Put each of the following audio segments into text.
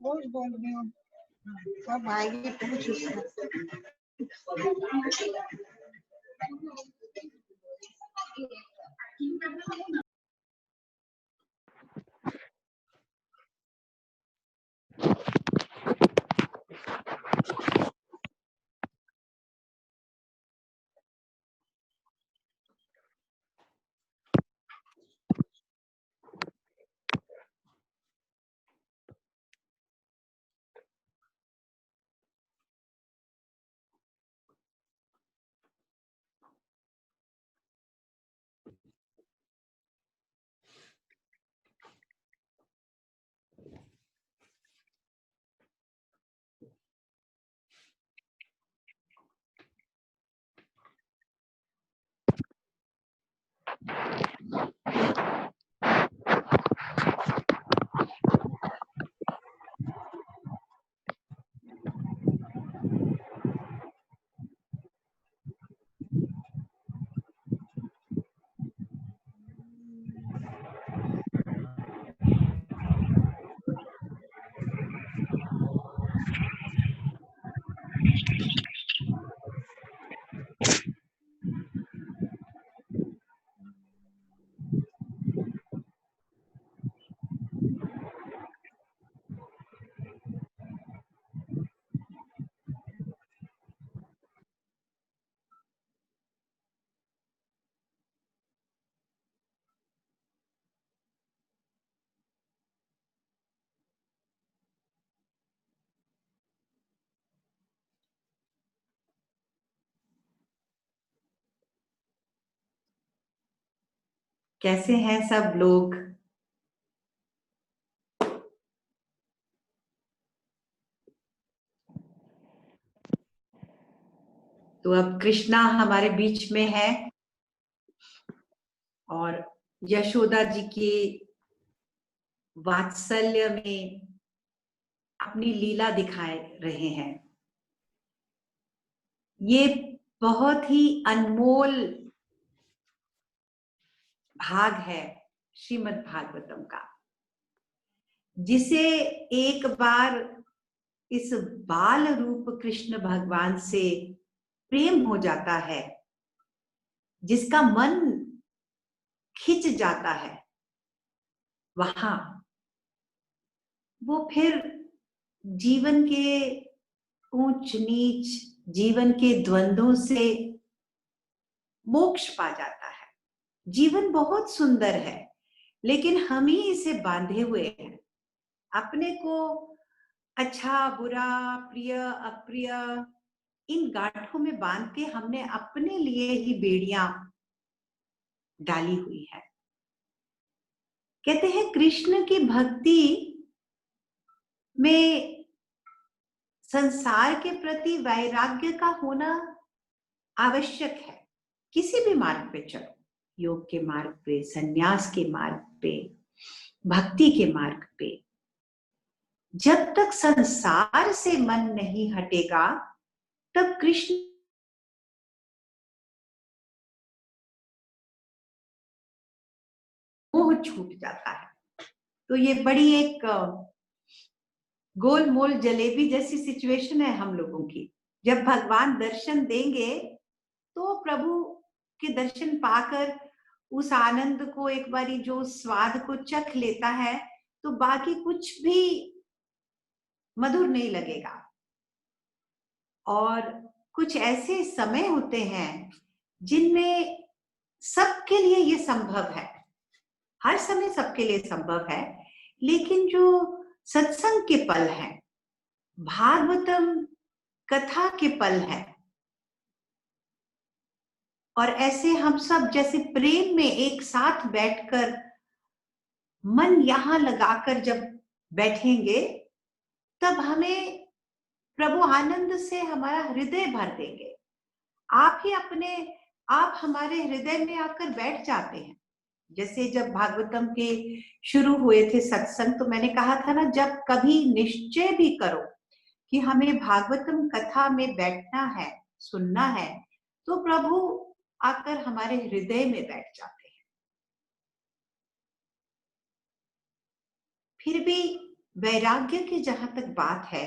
रोज बोल रही हूँ सब आएगी पूछ उससे। कैसे हैं सब लोग? तो अब कृष्णा हमारे बीच में है और यशोदा जी की वात्सल्य में अपनी लीला दिखाए रहे हैं। ये बहुत ही अनमोल भाग है श्रीमद् भागवतम का, जिसे एक बार इस बाल रूप कृष्ण भगवान से प्रेम हो जाता है, जिसका मन खिंच जाता है, वहां वो फिर जीवन के ऊंच नीच, जीवन के द्वंद्वों से मोक्ष पा जाता है। जीवन बहुत सुंदर है, लेकिन हम ही इसे बांधे हुए हैं। अपने को अच्छा बुरा, प्रिय अप्रिय, इन गांठों में बांध के हमने अपने लिए ही बेड़ियां डाली हुई है। कहते हैं कृष्ण की भक्ति में संसार के प्रति वैराग्य का होना आवश्यक है। किसी भी मार्ग पे चलो, योग के मार्ग पे, संन्यास के मार्ग पे, भक्ति के मार्ग पे, जब तक संसार से मन नहीं हटेगा तब कृष्ण मोह छूट जाता है। तो ये बड़ी एक गोलमोल जलेबी जैसी सिचुएशन है हम लोगों की। जब भगवान दर्शन देंगे तो प्रभु के दर्शन पाकर उस आनंद को, एक बारी जो स्वाद को चख लेता है, तो बाकी कुछ भी मधुर नहीं लगेगा। और कुछ ऐसे समय होते हैं जिनमें सबके लिए ये संभव है, हर समय सबके लिए संभव है, लेकिन जो सत्संग के पल हैं, भागवतम कथा के पल हैं, और ऐसे हम सब जैसे प्रेम में एक साथ बैठकर मन यहां लगाकर जब बैठेंगे तब हमें प्रभु आनंद से हमारा हृदय भर देंगे। आप हमारे हृदय में आकर बैठ जाते हैं। जैसे जब भागवतम के शुरू हुए थे सत्संग, तो मैंने कहा था ना, जब कभी निश्चय भी करो कि हमें भागवतम कथा में बैठना है, सुनना है, तो प्रभु आकर हमारे हृदय में बैठ जाते हैं। फिर भी वैराग्य की जहां तक बात है,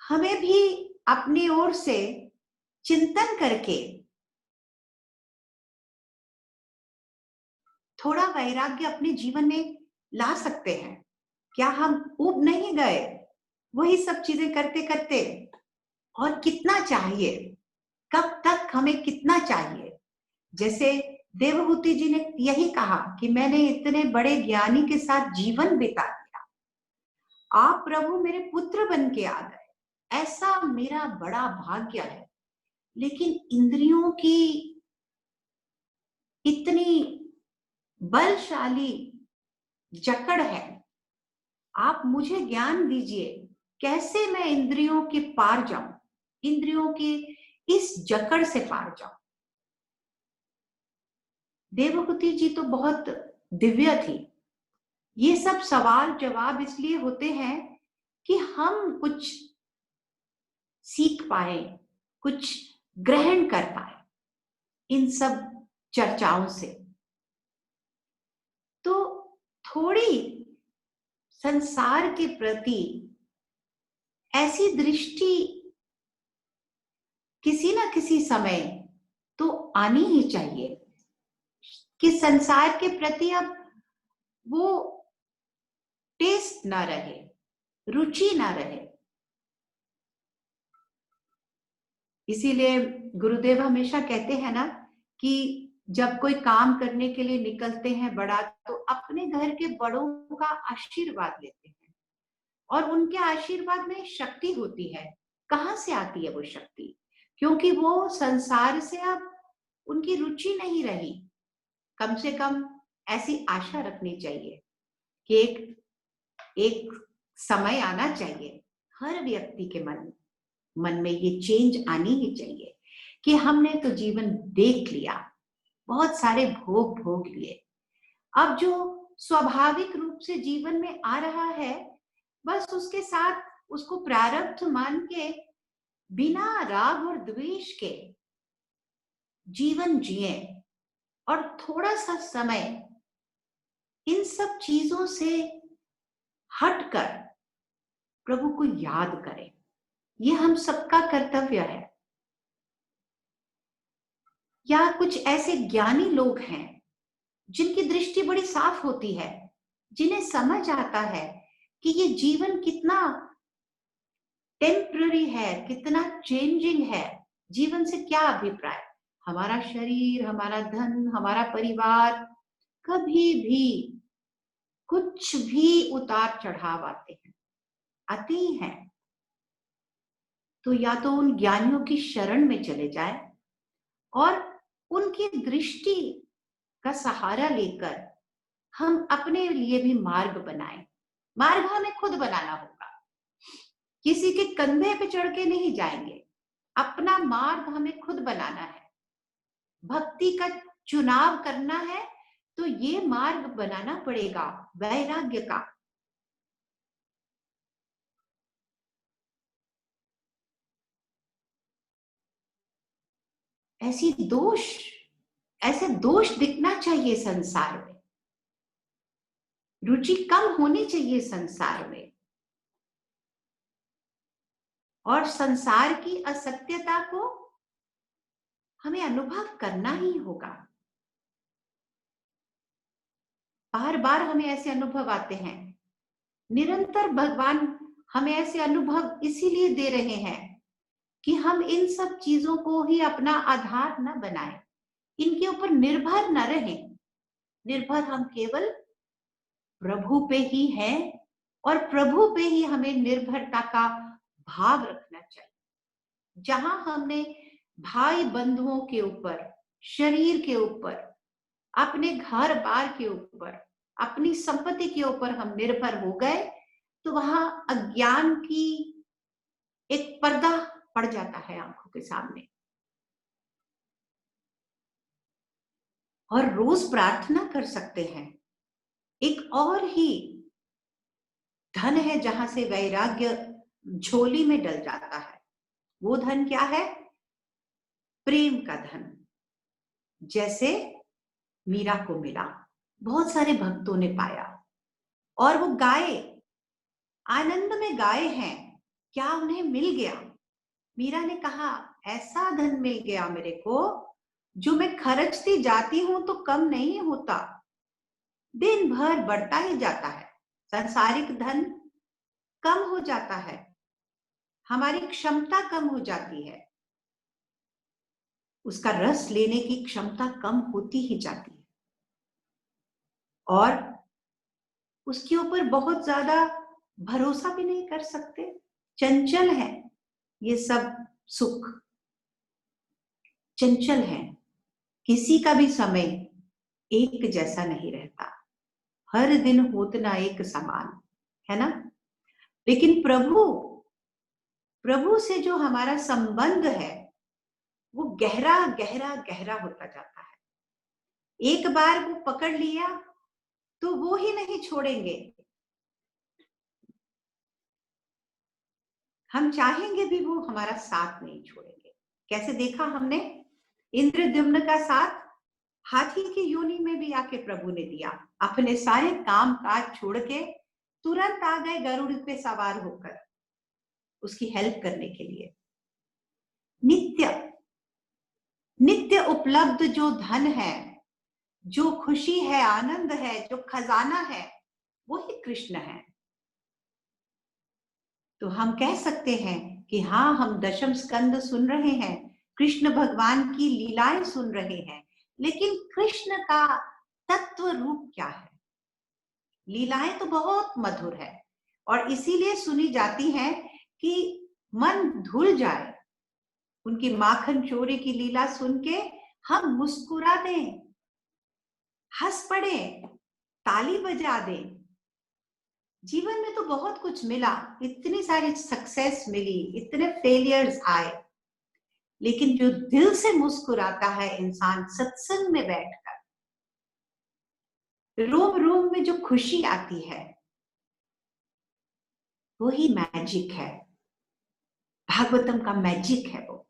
हमें भी अपनी ओर से चिंतन करके थोड़ा वैराग्य अपने जीवन में ला सकते हैं। क्या हम ऊब नहीं गए वही सब चीजें करते करते? और कितना चाहिए? कब तक हमें कितना चाहिए? जैसे देवहूति जी ने यही कहा कि मैंने इतने बड़े ज्ञानी के साथ जीवन बिता दिया, आप प्रभु मेरे पुत्र बन के आ गए, ऐसा मेरा बड़ा भाग्य है। लेकिन इंद्रियों की इतनी बलशाली जकड़ है, आप मुझे ज्ञान दीजिए, कैसे मैं इंद्रियों के पार जाऊं, इंद्रियों के इस जकड़ से पार जाऊं। देवहूति जी तो बहुत दिव्य थी। ये सब सवाल जवाब इसलिए होते हैं कि हम कुछ सीख पाए, कुछ ग्रहण कर पाए इन सब चर्चाओं से। तो थोड़ी संसार के प्रति ऐसी दृष्टि किसी ना किसी समय तो आनी ही चाहिए कि संसार के प्रति अब वो टेस्ट ना रहे, रुचि ना रहे। इसीलिए गुरुदेव हमेशा कहते हैं ना कि जब कोई काम करने के लिए निकलते हैं बड़ा, तो अपने घर के बड़ों का आशीर्वाद लेते हैं, और उनके आशीर्वाद में शक्ति होती है। कहाँ से आती है वो शक्ति? क्योंकि वो संसार से अब उनकी रुचि नहीं रही। कम से कम ऐसी आशा रखनी चाहिए कि एक समय आना चाहिए, हर व्यक्ति के मन में ये चेंज आनी ही चाहिए कि हमने तो जीवन देख लिया, बहुत सारे भोग भोग लिए, अब जो स्वाभाविक रूप से जीवन में आ रहा है, बस उसके साथ उसको प्रारब्ध मान के बिना राग और द्वेष के जीवन जिए, और थोड़ा सा समय इन सब चीजों से हटकर प्रभु को याद करें। ये हम सबका कर्तव्य है। या कुछ ऐसे ज्ञानी लोग हैं जिनकी दृष्टि बड़ी साफ होती है, जिन्हें समझ आता है कि ये जीवन कितना टेम्पररी है, कितना चेंजिंग है। जीवन से क्या अभिप्राय? हमारा शरीर, हमारा धन, हमारा परिवार, कभी भी कुछ भी उतार चढ़ाव आते ही हैं। तो या तो उन ज्ञानियों की शरण में चले जाए और उनकी दृष्टि का सहारा लेकर हम अपने लिए भी मार्ग बनाएं। मार्ग हमें खुद बनाना होगा, किसी के कंधे पे चढ़ के नहीं जाएंगे। अपना मार्ग हमें खुद बनाना है। भक्ति का चुनाव करना है तो ये मार्ग बनाना पड़ेगा वैराग्य का। ऐसे दोष दिखना चाहिए संसार में, रुचि कम होनी चाहिए संसार में, और संसार की असत्यता को हमें अनुभव करना ही होगा। बार बार हमें ऐसे अनुभव आते हैं, निरंतर भगवान हमें ऐसे अनुभव इसीलिए दे रहे हैं कि हम इन सब चीजों को ही अपना आधार न बनाएं, इनके ऊपर निर्भर न रहें। निर्भर हम केवल प्रभु पे ही हैं, और प्रभु पे ही हमें निर्भरता का भाव रखना चाहिए। जहां हमने भाई बंधुओं के ऊपर, शरीर के ऊपर, अपने घर बार के ऊपर, अपनी संपत्ति के ऊपर हम निर्भर हो गए, तो वहां अज्ञान की एक पर्दा पड़ जाता है आंखों के सामने। और रोज प्रार्थना कर सकते हैं। एक और ही धन है जहां से वैराग्य झोली में डल जाता है। वो धन क्या है? प्रेम का धन। जैसे मीरा को मिला, बहुत सारे भक्तों ने पाया और वो गाए, आनंद में गाए हैं। क्या उन्हें मिल गया? मीरा ने कहा, ऐसा धन मिल गया मेरे को जो मैं खर्चती जाती हूं तो कम नहीं होता, दिन भर बढ़ता ही जाता है। सांसारिक धन कम हो जाता है, हमारी क्षमता कम हो जाती है, उसका रस लेने की क्षमता कम होती ही जाती है और उसके ऊपर बहुत ज्यादा भरोसा भी नहीं कर सकते। चंचल है ये सब सुख, चंचल है, किसी का भी समय एक जैसा नहीं रहता, हर दिन होतना एक समान है ना। लेकिन प्रभु से जो हमारा संबंध है वो गहरा गहरा गहरा होता जाता है। एक बार वो पकड़ लिया तो वो ही नहीं छोड़ेंगे। हम चाहेंगे भी वो हमारा साथ नहीं छोड़ेंगे। कैसे देखा हमने? इंद्रद्युम्न का साथ हाथी की योनि में भी आके प्रभु ने दिया। अपने सारे काम काज छोड़ के तुरंत आ गए गरुड़ पे सवार होकर उसकी हेल्प करने के लिए। नित्य नित्य उपलब्ध जो धन है, जो खुशी है, आनंद है, जो खजाना है, वो ही कृष्ण है। तो हम कह सकते हैं कि हाँ, हम दशम स्कंद सुन रहे हैं, कृष्ण भगवान की लीलाएं सुन रहे हैं, लेकिन कृष्ण का तत्व रूप क्या है? लीलाएं तो बहुत मधुर है और इसीलिए सुनी जाती हैं कि मन धुल जाए। उनकी माखन चोरी की लीला सुन के हम मुस्कुरा दें, हंस पड़े, ताली बजा दें। जीवन में तो बहुत कुछ मिला, इतनी सारी सक्सेस मिली, इतने फेलियर्स आए, लेकिन जो दिल से मुस्कुराता है इंसान सत्संग में बैठकर, रोम रोम में जो खुशी आती है, वो ही मैजिक है। भागवतम का मैजिक है वो।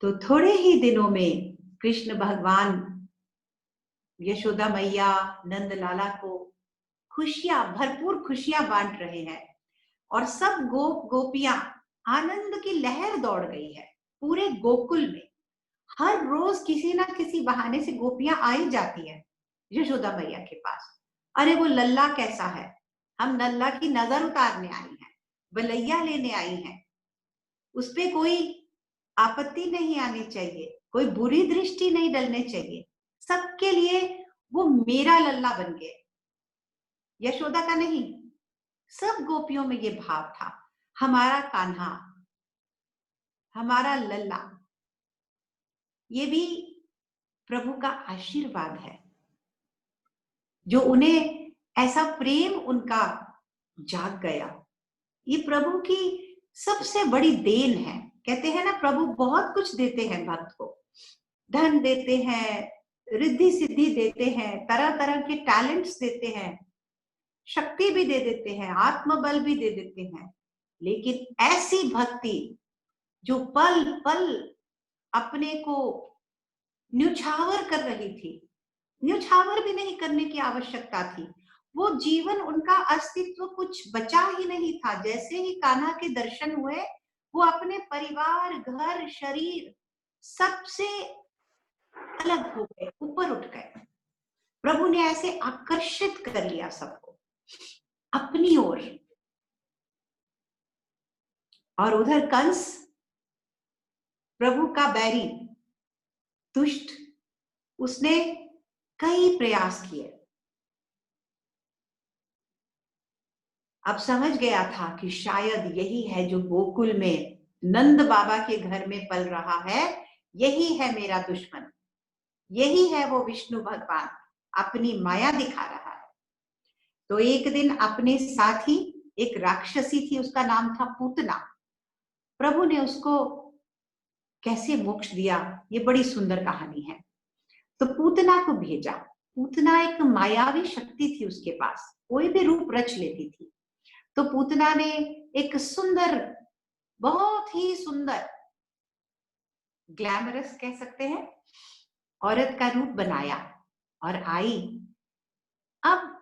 तो थोड़े ही दिनों में कृष्ण भगवान यशोदा मैया नंद लाला को खुशियां, भरपूर खुशियां बांट रहे हैं और सब गोपियां, आनंद की लहर दौड़ गई है पूरे गोकुल में। हर रोज किसी ना किसी बहाने से गोपियां आई जाती है यशोदा मैया के पास। अरे वो लल्ला कैसा है, हम लल्ला की नजर उतारने आई हैं, बलैया लेने आई हैं, उसपे कोई आपत्ति नहीं आनी चाहिए, कोई बुरी दृष्टि नहीं डलने चाहिए, सबके लिए वो मेरा लल्ला बन गए, यशोदा का नहीं। सब गोपियों में ये भाव था, हमारा कान्हा, हमारा लल्ला। ये भी प्रभु का आशीर्वाद है जो उन्हें ऐसा प्रेम उनका जाग गया। ये प्रभु की सबसे बड़ी देन है। कहते हैं ना, प्रभु बहुत कुछ देते हैं भक्त को, धन देते हैं, रिद्धि सिद्धि देते हैं, तरह तरह के टैलेंट्स देते हैं, शक्ति भी दे देते हैं, आत्मबल भी दे देते हैं, लेकिन ऐसी भक्ति जो पल पल अपने को न्यौछावर कर रही थी, न्यौछावर भी नहीं करने की आवश्यकता थी, वो जीवन उनका अस्तित्व कुछ बचा ही नहीं था। जैसे ही कान्हा के दर्शन हुए, वो अपने परिवार, घर, शरीर सबसे अलग हो गए, ऊपर उठ गए। प्रभु ने ऐसे आकर्षित कर लिया सबको अपनी ओर। और उधर कंस, प्रभु का बैरी, दुष्ट, उसने कई प्रयास किए। अब समझ गया था कि शायद यही है जो गोकुल में नंद बाबा के घर में पल रहा है, यही है मेरा दुश्मन, यही है वो विष्णु भगवान, अपनी माया दिखा रहा है। तो एक दिन अपने साथ ही एक राक्षसी थी, उसका नाम था पूतना। प्रभु ने उसको कैसे मोक्ष दिया, ये बड़ी सुंदर कहानी है। तो पूतना को भेजा। पूतना एक मायावी शक्ति थी उसके पास, कोई भी रूप रच लेती थी। तो पूतना ने एक सुंदर, बहुत ही सुंदर, ग्लैमरस कह सकते हैं, औरत का रूप बनाया और आई। अब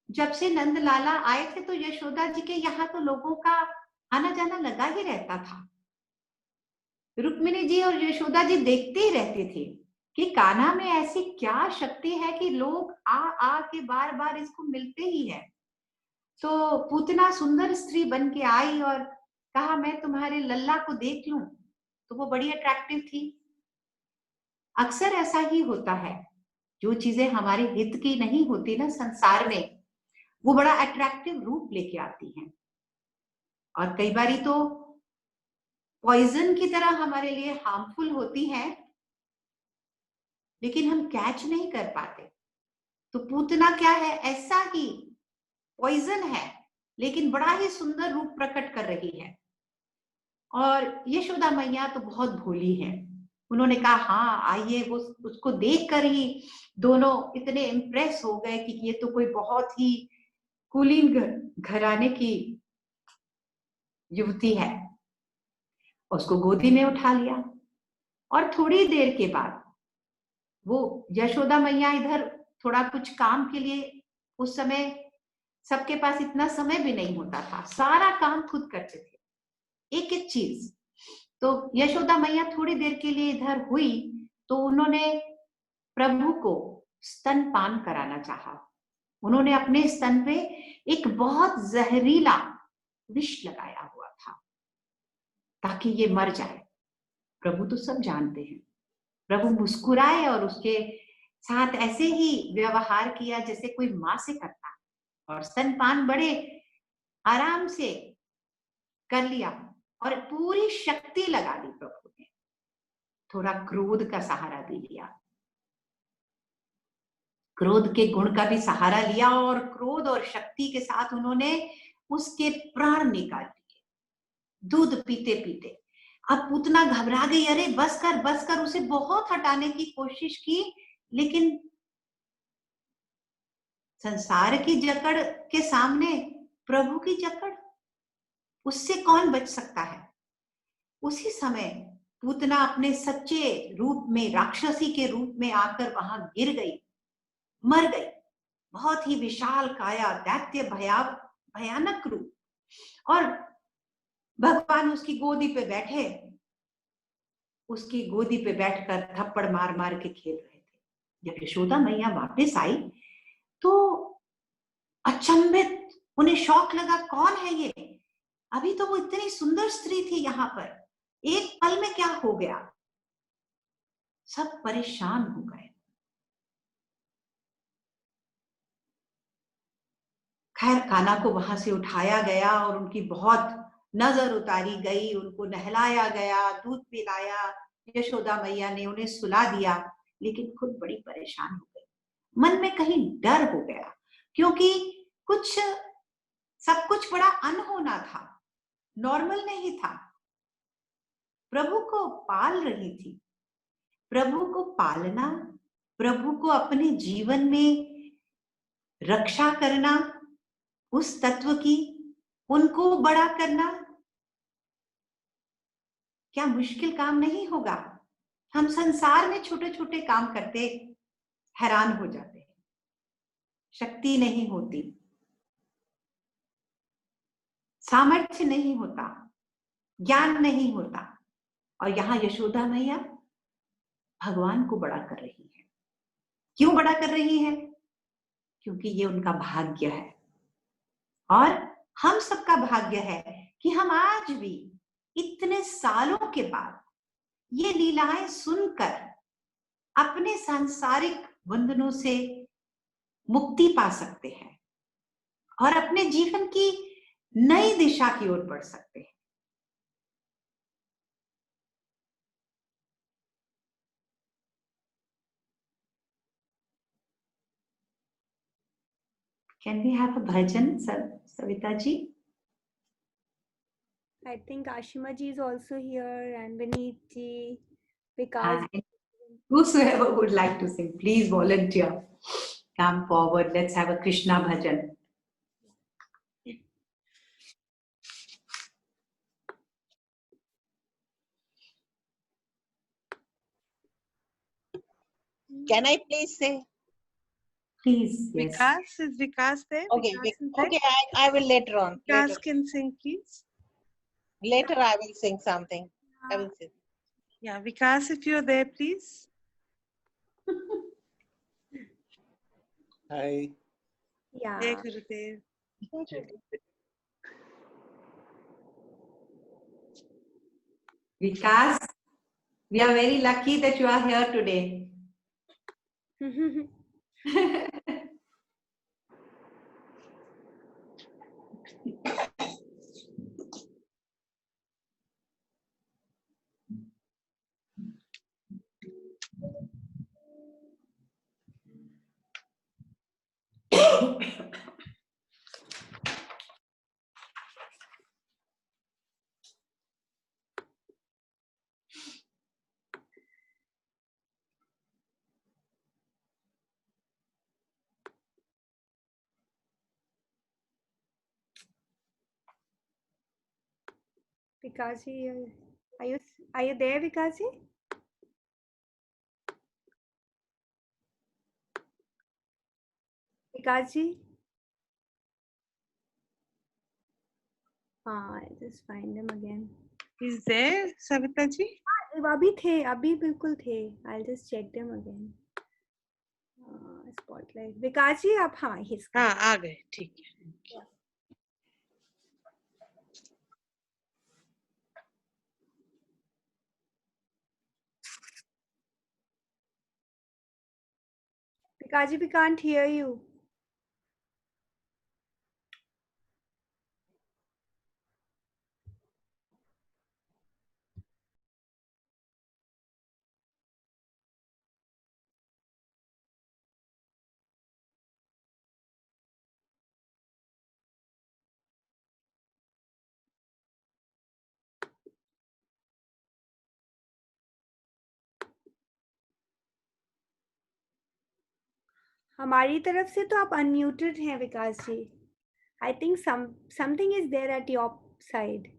जब से नंद लाला आए थे तो यशोदा जी के यहाँ तो लोगों का आना जाना लगा ही रहता था। रुक्मिणी जी और यशोदा जी देखते ही रहते थे कि कान्हा में ऐसी क्या शक्ति है कि लोग आ आ के बार बार इसको मिलते ही है। तो पूतना सुंदर स्त्री बन के आई और कहा मैं तुम्हारे लल्ला को देख लूं। तो वो बड़ी अट्रैक्टिव थी। अक्सर ऐसा ही होता है, जो चीजें हमारे हित की नहीं होती ना संसार में, वो बड़ा अट्रैक्टिव रूप लेके आती हैं और कई बारी तो पॉइजन की तरह हमारे लिए हार्मफुल होती हैं, लेकिन हम कैच नहीं कर पाते। तो पूतना क्या है, ऐसा ही पॉइजन है, लेकिन बड़ा ही सुंदर रूप प्रकट कर रही है। और यशोदा मैया तो बहुत भोली है, उन्होंने कहा हाँ आइए। वो उसको देखकर ही दोनों इतने इम्प्रेस हो गए कि ये तो कोई बहुत ही कुलीन घराने की युवती है। उसको गोदी में उठा लिया और थोड़ी देर के बाद वो यशोदा मैया इधर थोड़ा कुछ काम के लिए, उस समय सबके पास इतना समय भी नहीं होता था, सारा काम खुद करते थे, एक एक चीज। तो यशोदा मैया थोड़ी देर के लिए इधर हुई तो उन्होंने प्रभु को स्तनपान कराना चाहा। उन्होंने अपने स्तन पे एक बहुत जहरीला विष लगाया हुआ था ताकि ये मर जाए। प्रभु तो सब जानते हैं। प्रभु मुस्कुराए और उसके साथ ऐसे ही व्यवहार किया जैसे कोई माँ से करता है, और स्तनपान बड़े आराम से कर लिया और पूरी शक्ति लगा दी प्रभु ने। थोड़ा क्रोध का सहारा भी लिया, क्रोध के गुण का भी सहारा लिया और क्रोध और शक्ति के साथ उन्होंने उसके प्राण निकाल लिए दूध पीते पीते। अब पूतना घबरा गई, अरे बस कर, उसे बहुत हटाने की कोशिश की, लेकिन संसार की जकड़ के सामने प्रभु की जकड़, उससे कौन बच सकता है। उसी समय पूतना अपने सच्चे रूप में, राक्षसी के रूप में आकर वहां गिर गई, मर गई। बहुत ही विशाल काया, दैत्य भयानक रूप, और भगवान उसकी गोदी पे बैठे, उसकी गोदी पे बैठकर थप्पड़ मार मार के खेल रहे थे। जब यशोदा मैया वापस आई तो अचंभित, उन्हें शौक लगा, कौन है ये? अभी तो वो इतनी सुंदर स्त्री थी, यहाँ पर एक पल में क्या हो गया? सब परेशान हो गए। खैर कान्हा को वहां से उठाया गया और उनकी बहुत नजर उतारी गई, उनको नहलाया गया, दूध पिलाया, यशोदा मैया ने उन्हें सुला दिया, लेकिन खुद बड़ी परेशान हो गई। मन में कहीं डर हो गया, क्योंकि कुछ, सब कुछ बड़ा अनहोना था, नॉर्मल नहीं था। प्रभु को पाल रही थी, प्रभु को पालना, प्रभु को अपने जीवन में रक्षा करना, उस तत्व की, उनको बड़ा करना क्या मुश्किल काम नहीं होगा? हम संसार में छोटे छोटे काम करते हैरान हो जाते हैं, शक्ति नहीं होती, सामर्थ्य नहीं होता, ज्ञान नहीं होता, और यहाँ यशोदा मैया भगवान को बड़ा कर रही है। क्यों बड़ा कर रही है? क्योंकि ये उनका भाग्य है और हम सबका भाग्य है कि हम आज भी इतने सालों के बाद ये लीलाएं सुनकर अपने सांसारिक बंधनों से मुक्ति पा सकते हैं और अपने जीवन की नई दिशा की ओर बढ़ सकते हैं। Can we have a bhajan, Savita ji? I think Ashima ji is also here, and Vineet ji, Vikas. And whosoever would like to sing, please volunteer. Come forward. Let's have a Krishna bhajan. Can I please say? Please, yes. Vikas, is Vikas there? Okay, Vikas is there? okay, I will later on. Vikas Later, can sing, please. later I will sing something. I will sing. Yeah, Vikas, if you're there, please. Hi. Yeah. Jai Gurudev. Vikas, we are very lucky that you are here today. Vikas ji, are you there, Vikas ji? Vikas ji? I just find them again. Is there, Savita ji? अभी बिल्कुल थे. I'll just check them again. Spotlight. विकास जी आप he's हाँ, आ गए, ठीक है. विकास जी, we can't hear you. हमारी तरफ से तो आप unmuted हैं विकास जी. I think something is there at your side.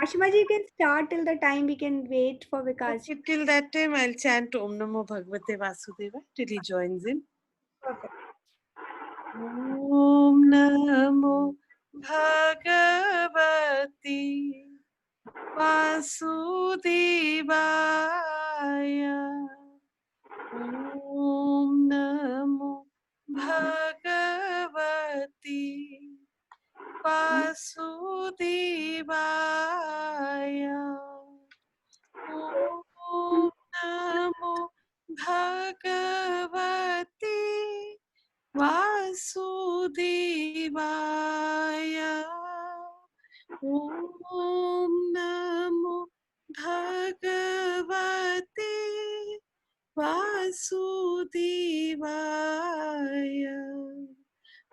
Ashima ji, you can start till the time we can wait for Vikas ji. Okay, till that time, I'll chant Om Namo Bhagavate Vasudeva till he joins in. Perfect. Om Namo Bhagavati Vasudevaya. Om Namo Bhagavati Vasudevaya. Om Namo Bhagavati Vasudevaya. Om Namo Bhagavati Vasudevaya.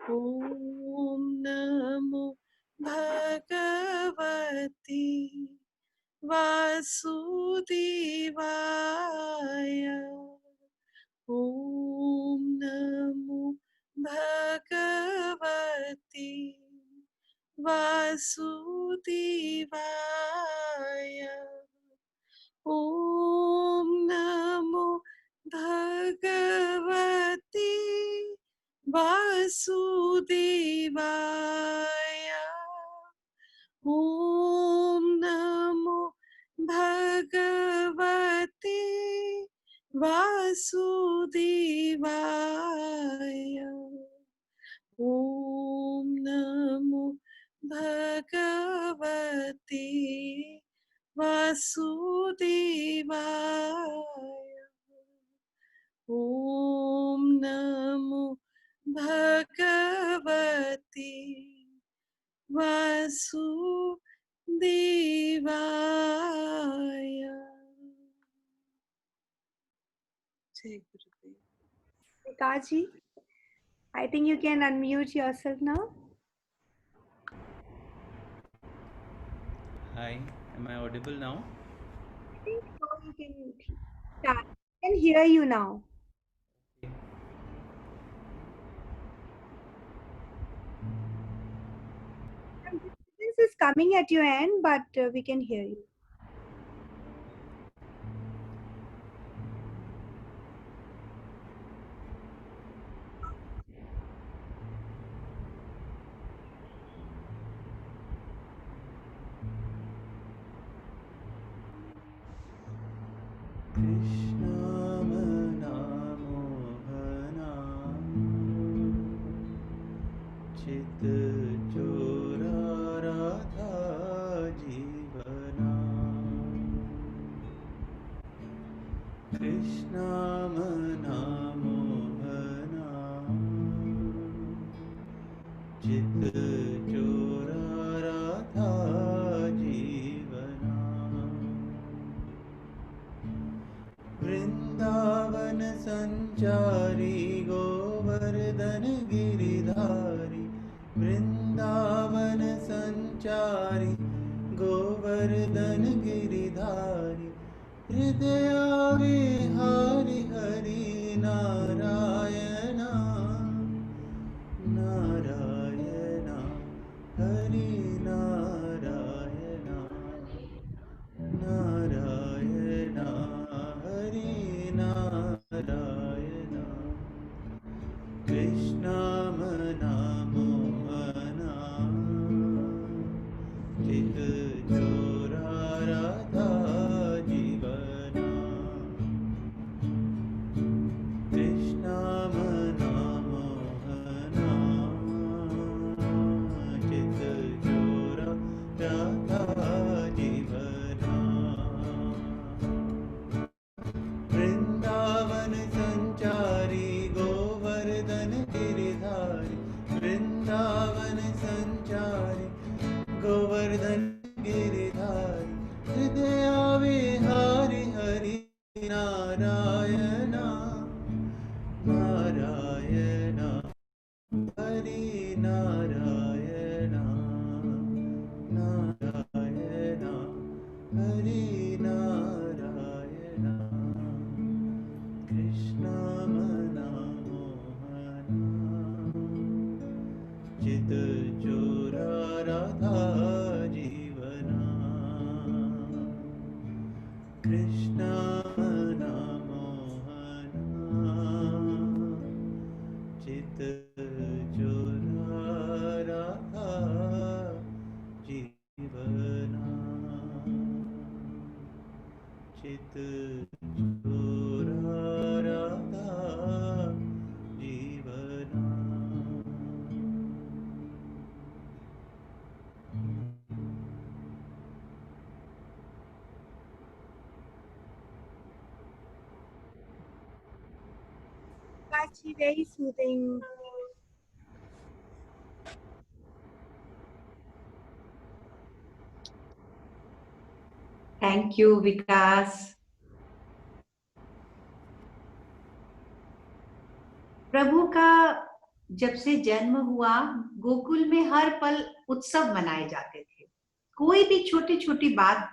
Om Namo Bhagavati Vasudevaya. Om Namo Bhagavati Vasudevaya. Om Namo Bhagavati Vasudevaya. Om Namo Bhagavati Vasudevaya. Om Namo Bhagavati Vasudevaya. Om Namo Bhagavati Vasudevaya. Jai Gurudev. Vikashi, I think you can unmute yourself now. Hi, am I audible now? I think so you can start. I can hear you now. Some disturbance is coming at your end, but we can hear you. कृष्णामना Mohana चित चोरा राधा जीवना कृष्णामना मोहना चित चोरा राधा जीवना वृंदावन संचारी गोवर्धन गिरिधारी वृंदावन संचारी गोवर्धन गिरिधारी हृदय विहारी हरि नारायण नारायण हरि नारायण नारायण हरि नारायण कृष्णामना मोहना चित चोरा राधा जीवना कृष्णामना मोहना चित चोरा राधा जीवना वृंदावन संचारी गोवर्धन गिरिधारी वृंदावन संचारी गोवर्धन गिरिधारी हृदय विहारी हरि नारायण नारायण हरि नारायण नारायण हरि नारायण कृष्णामना मोहना चित चोरा राधा जीवना कृष्णामना मोहना चित चोरा राधा जीवना चित चोरा राधा जीवना Vikashi, very soothing. Thank you विकास। प्रभु का जब से जन्म हुआ गोकुल में हर पल उत्सव मनाए जाते थे। कोई भी छोटी छोटी बात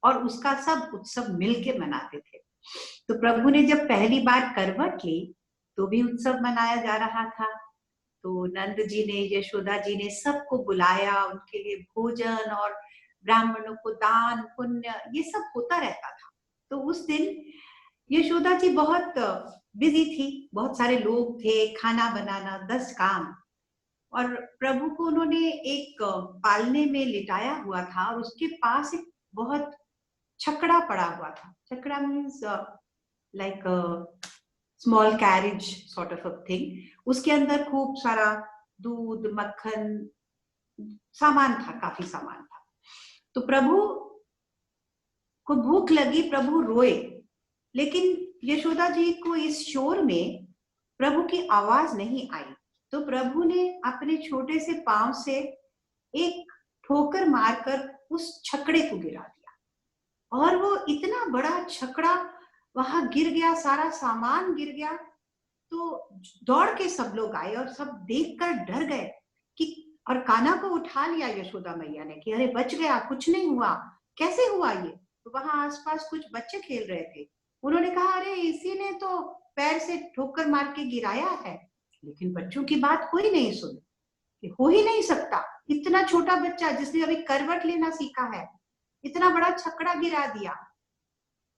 और उसका सब उत्सव मिलके मनाते थे। तो प्रभु ने जब पहली बार करवट ली तो भी उत्सव मनाया जा रहा था। तो नंद जी ने यशोदा जी ने सबको बुलाया, उनके लिए भोजन और ब्राह्मणों को दान पुण्य ये सब होता रहता था। तो उस दिन यशोदा जी बहुत बिजी थी, बहुत सारे लोग थे, खाना बनाना 10 काम। और प्रभु को उन्होंने एक पालने में लिटाया हुआ था और उसके पास एक बहुत छकड़ा पड़ा हुआ था। छकड़ा means like small carriage sort of a thing. उसके अंदर खूब सारा दूध मक्खन सामान था, काफी सामान था। तो प्रभु को भूख लगी, प्रभु रोए, लेकिन यशोदा जी को इस शोर में प्रभु की आवाज नहीं आई। तो प्रभु ने अपने छोटे से पांव से एक ठोकर मारकर उस छकड़े को गिरा दिया और वो इतना बड़ा छकड़ा वहां गिर गया, सारा सामान गिर गया तो दौड़ के सब लोग आए और सब देखकर डर गए कि, और कान्हा को उठा लिया यशोदा मैया ने कि अरे बच गया, कुछ नहीं हुआ, कैसे हुआ ये। तो वहां आसपास कुछ बच्चे खेल रहे थे, उन्होंने कहा अरे इसी ने तो पैर से ठोकर मार के गिराया है। लेकिन बच्चों की बात कोई नहीं सुनी, कि हो ही नहीं सकता, इतना छोटा बच्चा जिसने अभी करवट लेना सीखा है, इतना बड़ा छकड़ा गिरा दिया।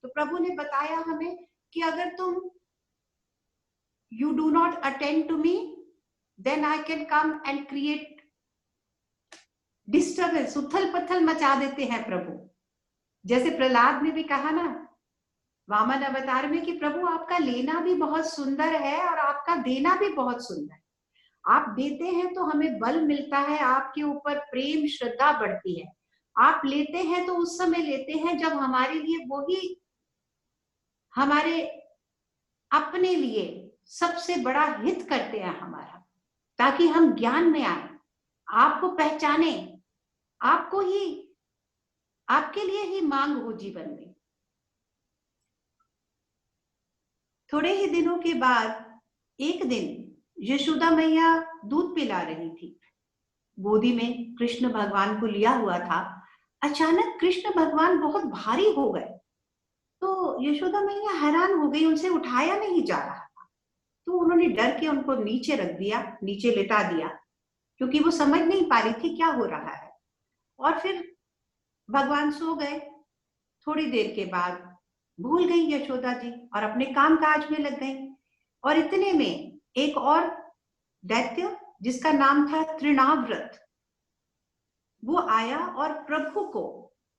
तो प्रभु ने बताया हमें कि अगर तुम you do not attend to me, then I can come and create disturbance। उथल पथल मचा देते हैं प्रभु। जैसे प्रहलाद ने भी कहा ना वामन अवतार में कि प्रभु आपका लेना भी बहुत सुंदर है और आपका देना भी बहुत सुंदर है। आप देते हैं तो हमें बल मिलता है, आपके ऊपर प्रेम श्रद्धा बढ़ती है। आप लेते हैं तो उस समय लेते हैं जब हमारे लिए वही हमारे अपने लिए सबसे बड़ा हित करते हैं हमारा, ताकि हम ज्ञान में आए, आपको पहचाने, आपको ही, आपके लिए ही मांग हो जीवन में। थोड़े ही दिनों के बाद एक दिन यशोदा मैया दूध पिला रही थी, गोदी में कृष्ण भगवान को लिया हुआ था। अचानक कृष्ण भगवान बहुत भारी हो गए, तो यशोदा मैया हैरान हो गई, उनसे उठाया नहीं जा रहा था। तो उन्होंने डर के उनको नीचे रख दिया, नीचे लिटा दिया, क्योंकि वो समझ नहीं पा रही थी क्या हो रहा है। और फिर भगवान सो गए। थोड़ी देर के बाद भूल गई यशोदा जी और अपने काम काज में लग गई। और इतने में एक और दैत्य जिसका नाम था तृणाव्रत, वो आया और प्रभु को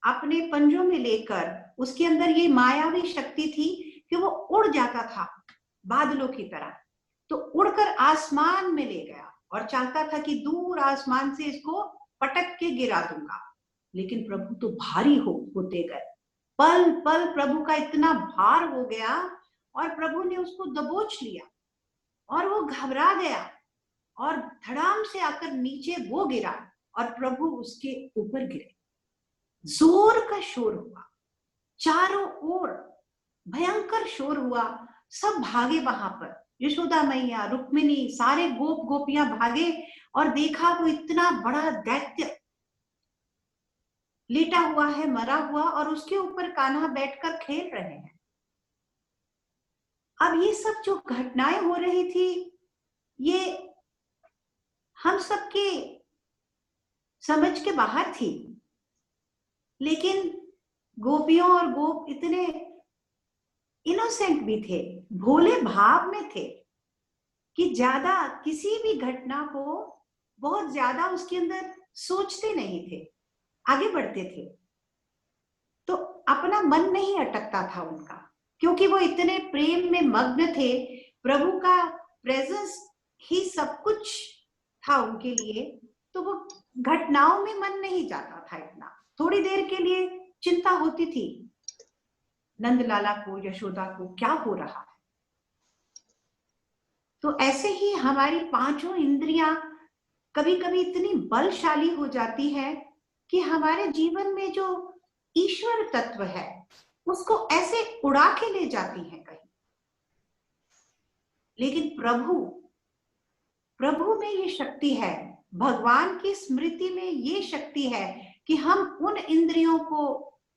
अपने पंजों में लेकर, उसके अंदर ये मायावी शक्ति थी कि वो उड़ जाता था बादलों की तरह, तो उड़कर आसमान में ले गया और चाहता था कि दूर आसमान से इसको पटक के गिरा दूंगा। लेकिन प्रभु तो भारी होते गए, पल पल प्रभु का इतना भार हो गया और प्रभु ने उसको दबोच लिया और वो घबरा गया और धड़ाम से आकर नीचे वो गिरा और प्रभु उसके ऊपर गिरे। जोर का शोर हुआ, चारों ओर भयंकर शोर हुआ, सब भागे वहां पर, यशोदा मैया, रुक्मिणी, सारे गोप गोपियां भागे और देखा वो इतना बड़ा दैत्य लेटा हुआ है, मरा हुआ, और उसके ऊपर कान्हा बैठकर खेल रहे हैं। अब ये सब जो घटनाएं हो रही थी ये हम सबके समझ के बाहर थी, लेकिन गोपियों और गोप इतने इनोसेंट भी थे, भोले भाव में थे कि ज्यादा किसी भी घटना को बहुत ज्यादा उसके अंदर सोचते नहीं थे, आगे बढ़ते थे। तो अपना मन नहीं अटकता था उनका, क्योंकि वो इतने प्रेम में मग्न थे, प्रभु का प्रेजेंस ही सब कुछ था उनके लिए। तो वो घटनाओं में मन नहीं जाता था इतना। थोड़ी देर के लिए चिंता होती थी नंदलाला को, यशोदा को, क्या हो रहा है। तो ऐसे ही हमारी पांचों इंद्रियां कभी कभी इतनी बलशाली हो जाती है कि हमारे जीवन में जो ईश्वर तत्व है उसको ऐसे उड़ा के ले जाती है कहीं। लेकिन प्रभु में ये शक्ति है, भगवान की स्मृति में ये शक्ति है कि हम उन इंद्रियों को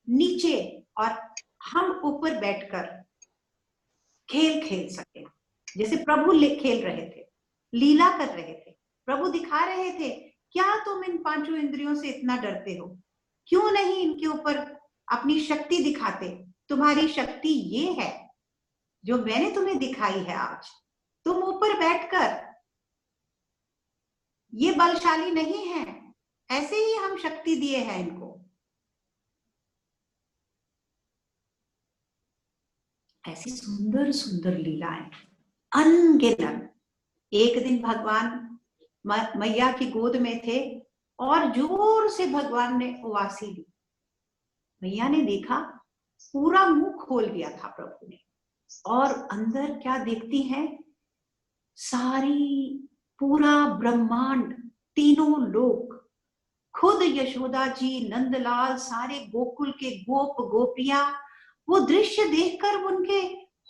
नीचे और हम ऊपर बैठकर खेल सके। जैसे प्रभु खेल रहे थे, लीला कर रहे थे, प्रभु दिखा रहे थे क्या तुम इन पांचों इंद्रियों से इतना डरते हो, क्यों नहीं इनके ऊपर अपनी शक्ति दिखाते। तुम्हारी शक्ति ये है जो मैंने तुम्हें दिखाई है आज, तुम ऊपर बैठकर, ये बलशाली नहीं है, ऐसे ही हम शक्ति दिए हैं इनको। ऐसी सुंदर सुंदर लीलाएं अनगिनत। एक दिन भगवान मैया की गोद में थे और जोर से भगवान ने उवासी ली। मैया ने देखा, पूरा मुंह खोल दिया था प्रभु ने, और अंदर क्या देखती हैं, सारी पूरा ब्रह्मांड, तीनों लोक, खुद यशोदा जी, नंदलाल, सारे गोकुल के गोप गोपियां, वो दृश्य देखकर उनके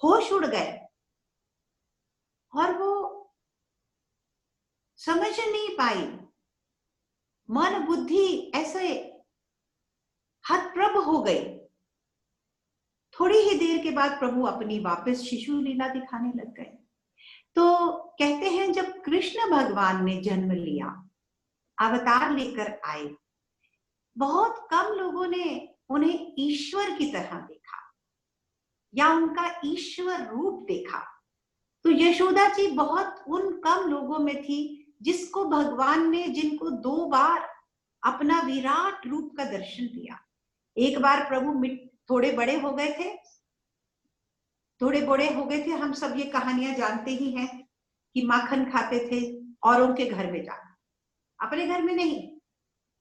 होश उड़ गए और वो समझ नहीं पाई, मन बुद्धि ऐसे हतप्रभ हो गई। थोड़ी ही देर के बाद प्रभु अपनी वापस शिशु लीला दिखाने लग गए। तो कहते हैं जब कृष्ण भगवान ने जन्म लिया, अवतार लेकर आए, बहुत कम लोगों ने उन्हें ईश्वर की तरह देखा या उनका ईश्वर रूप देखा। तो यशोदा जी बहुत उन कम लोगों में थी जिसको भगवान ने, जिनको 2 बार अपना विराट रूप का दर्शन दिया। एक बार प्रभु थोड़े बड़े हो गए थे, हम सब ये कहानियां जानते ही हैं कि माखन खाते थे औरों के घर में जाकर, अपने घर में नहीं,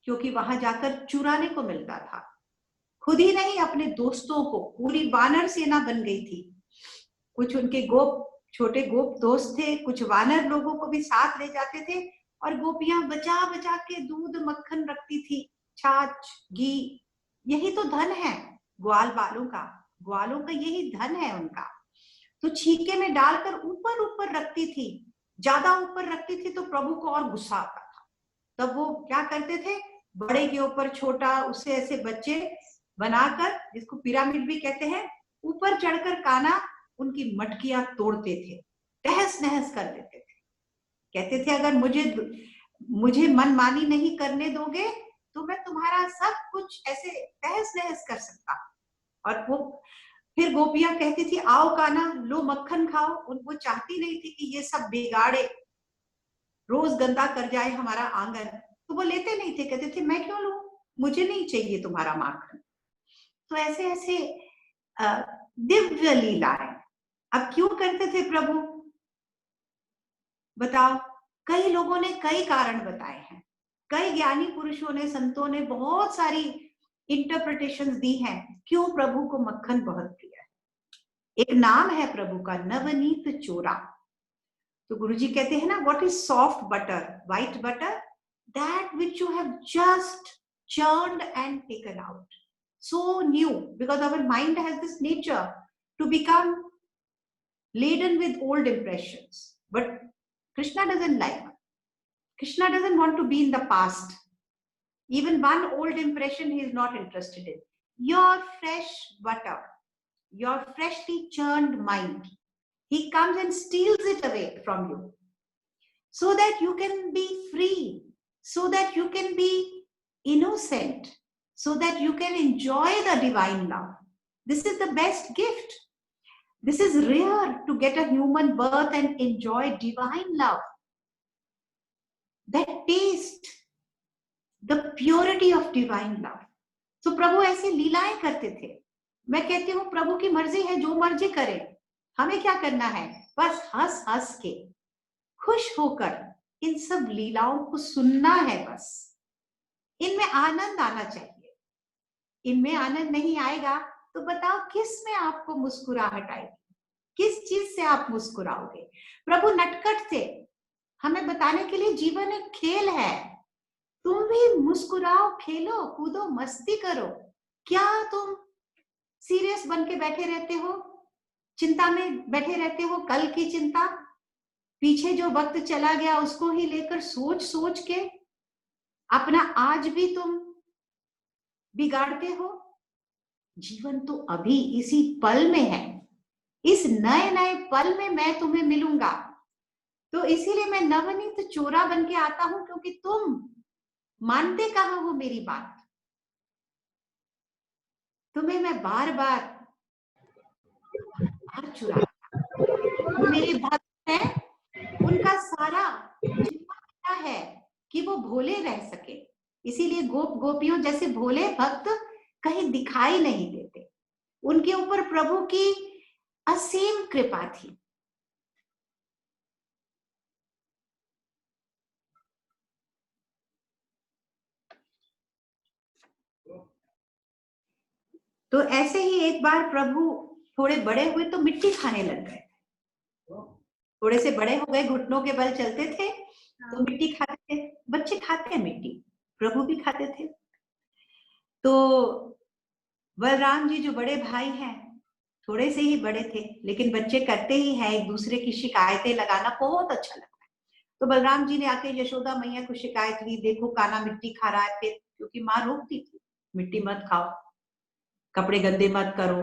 क्योंकि वहां जाकर चुराने को मिलता था। खुद ही नहीं, अपने दोस्तों को, पूरी वानर सेना बन गई थी। कुछ उनके छोटे गोप दोस्त थे, कुछ वानर लोगों को भी साथ ले जाते थे और गोपियां बचा बचा के दूध मक्खन रखती थी, छाछ घी। यही तो धन है ग्वालों का यही धन है उनका। तो छीके में डालकर ऊपर ऊपर रखती थी, ज्यादा ऊपर रखती थी तो प्रभु को और गुस्सा आता था। तब वो क्या करते थे, बड़े के ऊपर छोटा, उससे ऐसे बच्चे बनाकर, जिसको पिरामिड भी कहते हैं, ऊपर चढ़कर काना उनकी मटकियां तोड़ते थे, तहस नहस कर देते थे। कहते थे अगर मुझे मनमानी नहीं करने दोगे तो मैं तुम्हारा सब कुछ ऐसे तहस नहस कर सकता। और वो फिर गोपियां कहती थी आओ काना लो मक्खन खाओ। वो चाहती नहीं थी कि ये सब बिगाड़े, रोज गंदा कर जाए हमारा आंगन, तो वो लेते नहीं थे, कहते थे मैं क्यों लूं, मुझे नहीं चाहिए तुम्हारा माखन। तो ऐसे ऐसे दिव्य लीलाएं अब क्यों करते थे प्रभु, बताओ। कई लोगों ने कई कारण बताए हैं, कई ज्ञानी पुरुषों ने, संतों ने बहुत सारी इंटरप्रिटेशंस दी हैं क्यों प्रभु को मक्खन बहुत प्रिय है। एक नाम है प्रभु का, नवनीत चोरा। तो गुरुजी कहते हैं ना, what is soft butter, white butter, that which you have just churned and taken out, so new, because our mind has this nature to become laden with old impressions. But Krishna doesn't like, Krishna doesn't want to be in the past. Even one old impression he is not interested in. Your fresh butter, your freshly churned mind, he comes and steals it away from you so that you can be free, so that you can be innocent, so that you can enjoy the divine love. This is the best gift. This is rare to get a human birth and enjoy divine love. That taste, the purity of divine love. तो प्रभु ऐसी लीलाएं करते थे। मैं कहती हूँ प्रभु की मर्जी है, जो मर्जी करे, हमें क्या करना है, बस हंस हंस के खुश होकर इन सब लीलाओं को सुनना है। बस इनमें आनंद आना चाहिए। इनमें आनंद नहीं आएगा तो बताओ किस में आपको मुस्कुराहट आएगी, किस चीज से आप मुस्कुराओगे। प्रभु नटखट थे, हमें बताने के लिए जीवन एक खेल है। तुम भी मुस्कुराओ, खेलो कूदो, मस्ती करो। क्या तुम सीरियस बन के बैठे रहते हो, चिंता में बैठे रहते हो, कल की चिंता, पीछे जो वक्त चला गया उसको ही लेकर सोच सोच के अपना आज भी तुम बिगाड़ते हो। जीवन तो अभी इसी पल में है, इस नए नए पल में मैं तुम्हें मिलूंगा। तो इसीलिए मैं नवनीत चोरा बन के आता हूं, क्योंकि तुम मानते कहाँ हो मेरी बात। तुम्हें मैं बार बार चुरा, मेरे भक्त हैं, उनका सारा जिम्मा है कि वो भोले रह सके। इसीलिए गोप गोपियों जैसे भोले भक्त कहीं दिखाई नहीं देते। उनके ऊपर प्रभु की असीम कृपा थी। तो ऐसे ही एक बार प्रभु थोड़े बड़े हुए तो मिट्टी खाने लग गए। थोड़े से बड़े हो गए, घुटनों के बल चलते थे तो मिट्टी खाते थे। बच्चे खाते हैं मिट्टी, प्रभु भी खाते थे। तो बलराम जी जो बड़े भाई हैं, थोड़े से ही बड़े थे, लेकिन बच्चे करते ही हैं, एक दूसरे की शिकायतें लगाना बहुत अच्छा लगता है। तो बलराम जी ने आके यशोदा मैया को शिकायत की, देखो कान्हा मिट्टी खा रहा है। फिर क्योंकि माँ रोकती थी, मिट्टी मत खाओ, कपड़े गंदे मत करो,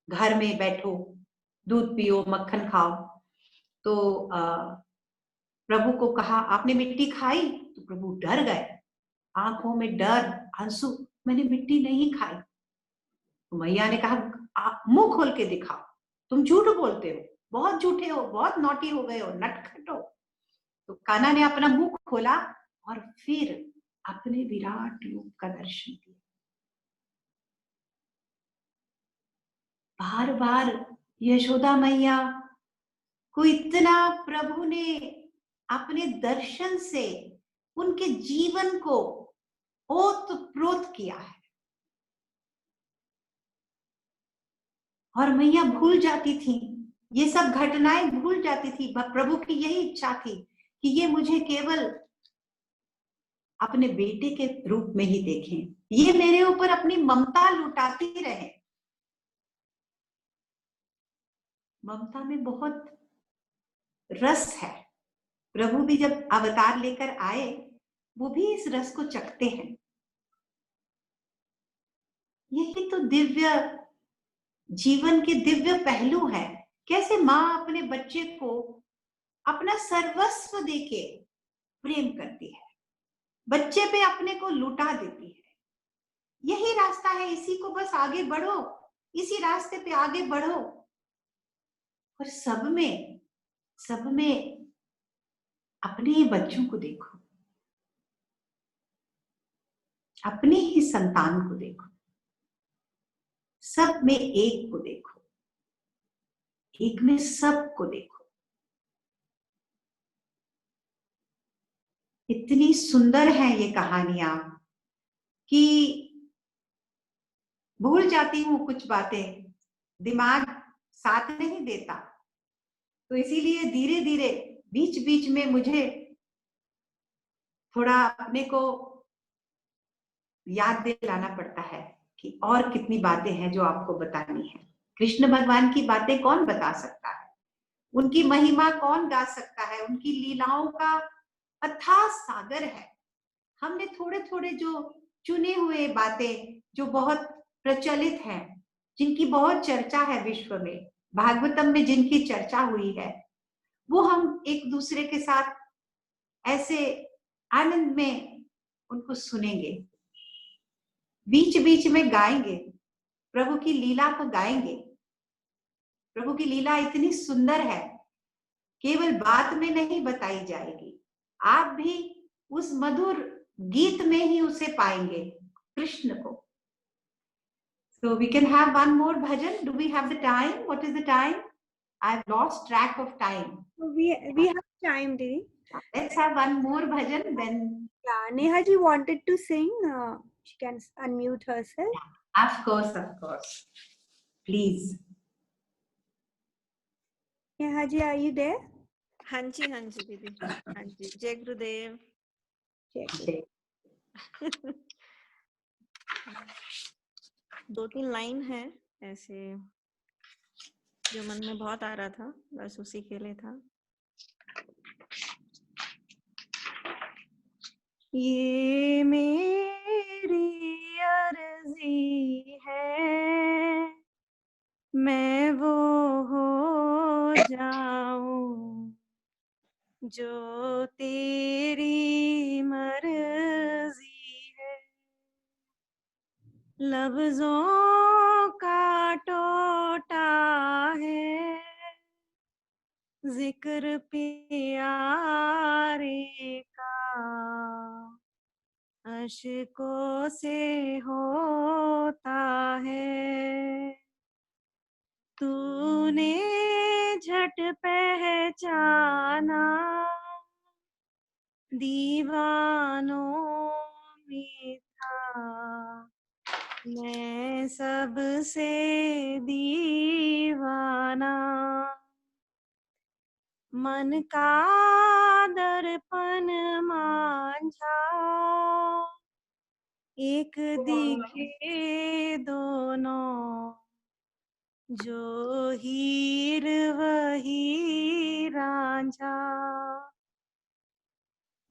घर में बैठो, दूध पियो, मक्खन खाओ। तो प्रभु को कहा आपने मिट्टी खाई? तो प्रभु डर गए, आंखों में डर, आंसू, मैंने मिट्टी नहीं खाई। तो मैया ने कहा आप मुंह खोल के दिखाओ, तुम झूठ बोलते हो, बहुत झूठे हो, बहुत नॉटी हो गए हो, नटखट हो। तो कान्हा ने अपना मुंह खोला और फिर अपने विराट रूप का दर्शन दिया। बार बार यशोदा मैया को इतना प्रभु ने अपने दर्शन से उनके जीवन को ओतप्रोत किया है। और मैया भूल जाती थी, ये सब घटनाएं भूल जाती थी। प्रभु की यही इच्छा थी कि ये मुझे केवल अपने बेटे के रूप में ही देखें, ये मेरे ऊपर अपनी ममता लुटाती रहे। ममता में बहुत रस है। प्रभु भी जब अवतार लेकर आए, वो भी इस रस को चखते हैं। यही तो दिव्य जीवन के दिव्य पहलू है। कैसे माँ अपने बच्चे को अपना सर्वस्व देके प्रेम करती है, बच्चे पे अपने को लुटा देती है। यही रास्ता है, इसी को बस आगे बढ़ो, इसी रास्ते पे आगे बढ़ो। और सब में अपने ही बच्चों को देखो, अपने ही संतान को देखो, सब में एक को देखो, एक में सब को देखो। इतनी सुंदर है ये कहानियां कि भूल जाती हूँ कुछ बातें, दिमाग साथ नहीं देता। तो इसीलिए धीरे धीरे बीच बीच में मुझे थोड़ा अपने को याद दिलाना पड़ता है कि और कितनी बातें हैं जो आपको बतानी है। कृष्ण भगवान की बातें कौन बता सकता है, उनकी महिमा कौन गा सकता है, उनकी लीलाओं का अथाह सागर है। हमने थोड़े थोड़े जो चुने हुए बातें जो बहुत प्रचलित हैं, जिनकी बहुत चर्चा है विश्व में, भागवतम में जिनकी चर्चा हुई है, वो हम एक दूसरे के साथ ऐसे आनंद में उनको सुनेंगे, बीच बीच में गाएंगे, प्रभु की लीला को गाएंगे। प्रभु की लीला इतनी सुंदर है, केवल बात में नहीं बताई जाएगी, आप भी उस मधुर गीत में ही उसे पाएंगे, कृष्ण को। So we can have one more bhajan. Do we have the time? What is the time? I've lost track of time. So we have time, Didi. Let's have one more bhajan. Then, Yeah, Neha ji wanted to sing. She can unmute herself. of course. Please. Neha ji, are you there? हाँ जी दीदी, हाँ जी, जय गुरुदेव। Check. दो तीन line है ऐसे जो मन में बहुत आ रहा था, बस उसी के लिए था। ये मेरी अर्जी है, मैं वो हो जाऊं जो तेरी मर्जी है। लफ्जों का टोटा है, जिक्र प्यारे का अश्कों से होता है। तूने झट पहचाना दीवानों में था, मैं सबसे दीवाना। मन का दर्पण मांझा, एक दिखे दोनों, जो हीर वही रांझा,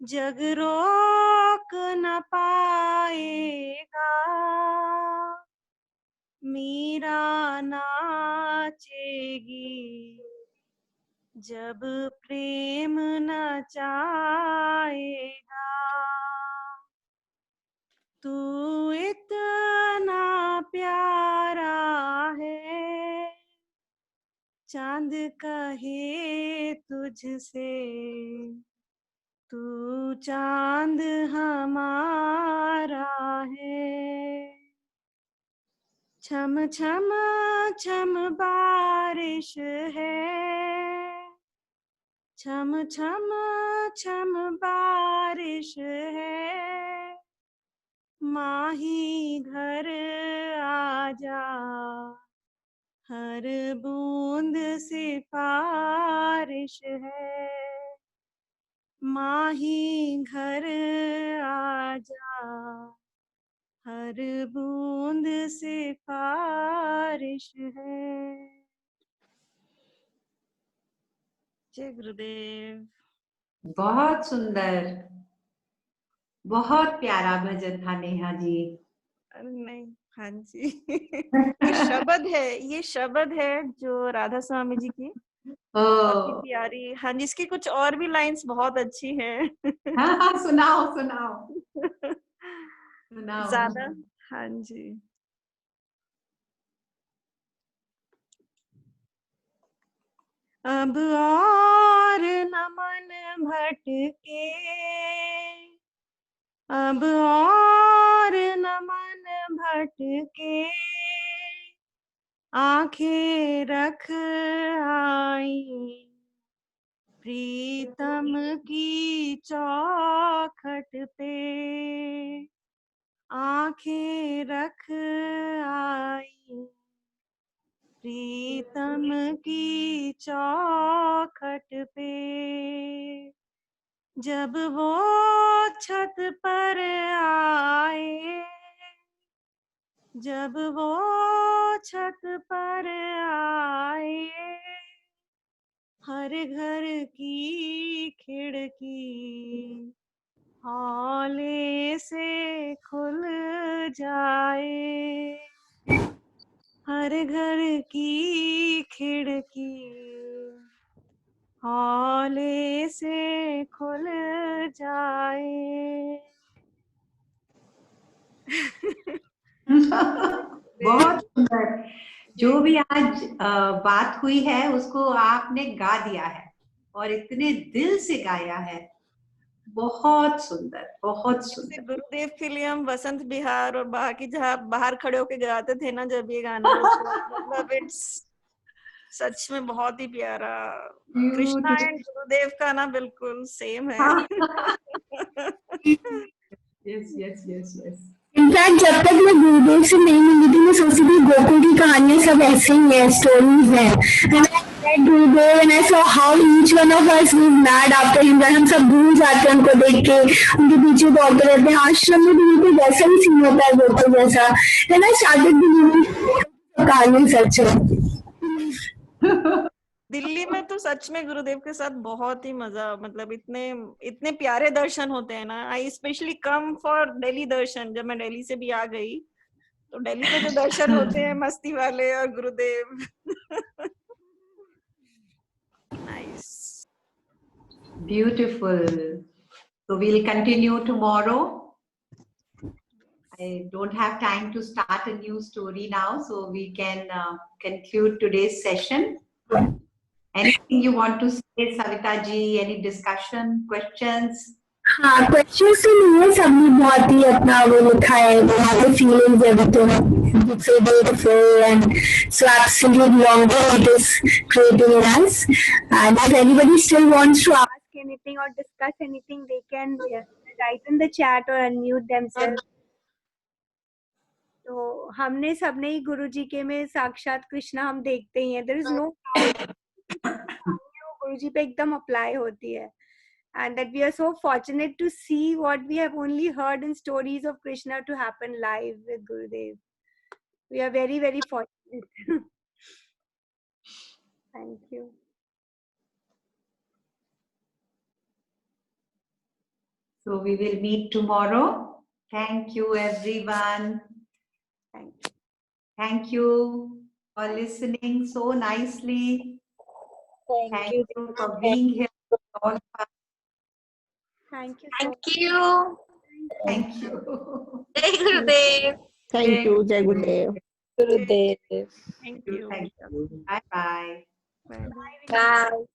जग रोक न पाएगा, मीरा नाचेगी जब प्रेम न चाहेगा। तू इतना प्यारा है, चांद कहे तुझसे, तू चांद हमारा है। छम छम छम बारिश है, छम छम छम बारिश है, माही घर आजा, हर बूंद सिफारिश है। माही घर आजा, हर बूंद सिफारिश है। जय गुरुदेव। बहुत सुंदर, बहुत प्यारा भजन था नेहा जी। अरे नहीं, हाँ जी। ये शब्द है जो राधा स्वामी जी की बहुत ही ओ, प्यारी। हाँ जी, इसकी कुछ और भी लाइंस बहुत अच्छी हैं। हाँ हाँ, सुनाओ सुनाओ सुनाओ। ज्यादा, हाँ जी। अब और न मन भटके, अब और न मन भटके, आंखें रख आई प्रीतम की चौखट पे, आंखें रख आई प्रीतम की चौखट पे। जब वो छत पर आए, जब वो छत पर आए, हर घर की खिड़की हौले से खुल जाए, हर घर की खिड़की हौले से खुल जाए। बहुत सुंदर। जो भी आज बात हुई है उसको आपने गा दिया है और इतने दिल से गाया है। बहुत सुंदर, बहुत जैसे सुंदर। गुरुदेव के लिए हम वसंत विहार और बाकी जहाँ बाहर खड़े होके गाते थे ना जब ये गाना, तो मतलब इट्स सच में बहुत ही प्यारा। कृष्णा एंड गुरुदेव का ना बिल्कुल सेम है। Yes yes yes yes. In fact जब तक मैं गुरुदेव से नहीं मिली थी मैं सोचती थी गोकुल की कहानियां सब ऐसे ही है, स्टोरीज हैं। And I met Gurudev and I saw how each one of us was mad after him, that हम सब भूल जाते हैं उनको देख के, उनके पीछे दौड़ते रहते हैं। आश्रम में भी बिल्कुल वैसा ही सीन होता है गोकुल जैसा। And I started believing कहानी सच है। दिल्ली में तो सच में गुरुदेव के साथ बहुत ही मजा, मतलब इतने इतने प्यारे दर्शन होते हैं ना। आई स्पेशली कम फॉर दिल्ली दर्शन। जब मैं दिल्ली से भी आ गई तो दिल्ली में जो दर्शन होते हैं मस्ती वाले और गुरुदेव। Nice, beautiful. So we'll continue tomorrow. I don't have time to start a new story now, so we can conclude today's session. Anything you want to say, Savita ji? Any discussion, questions? हाँ, question तो नहीं है, सबने बहुत ही अपना वो लिखा है, वहाँ पे feelings everything so beautiful and so absolute longing it is creating in us. And if anybody still wants to ask anything or discuss anything, they can write in the chat or unmute themselves. तो हमने सबने ही गुरुजी के में साक्षात कृष्णा हम देखते ही हैं। There is no गुरुजी पे एकदम अप्लाई होती है। And that we are so fortunate to see what we have only heard in stories of Krishna to happen live with Gurudev. We are very, very fortunate. Thank you. So we will meet tomorrow. Thank you, everyone. Thank you. Thank you for listening so nicely. Thank you for being here. All. Thank you so Thank you. Thank you. Jai Gurudev. Thank you. Jai Gurudev. Gurudev. Thank you. Thank you. Bye bye. Bye. Bye.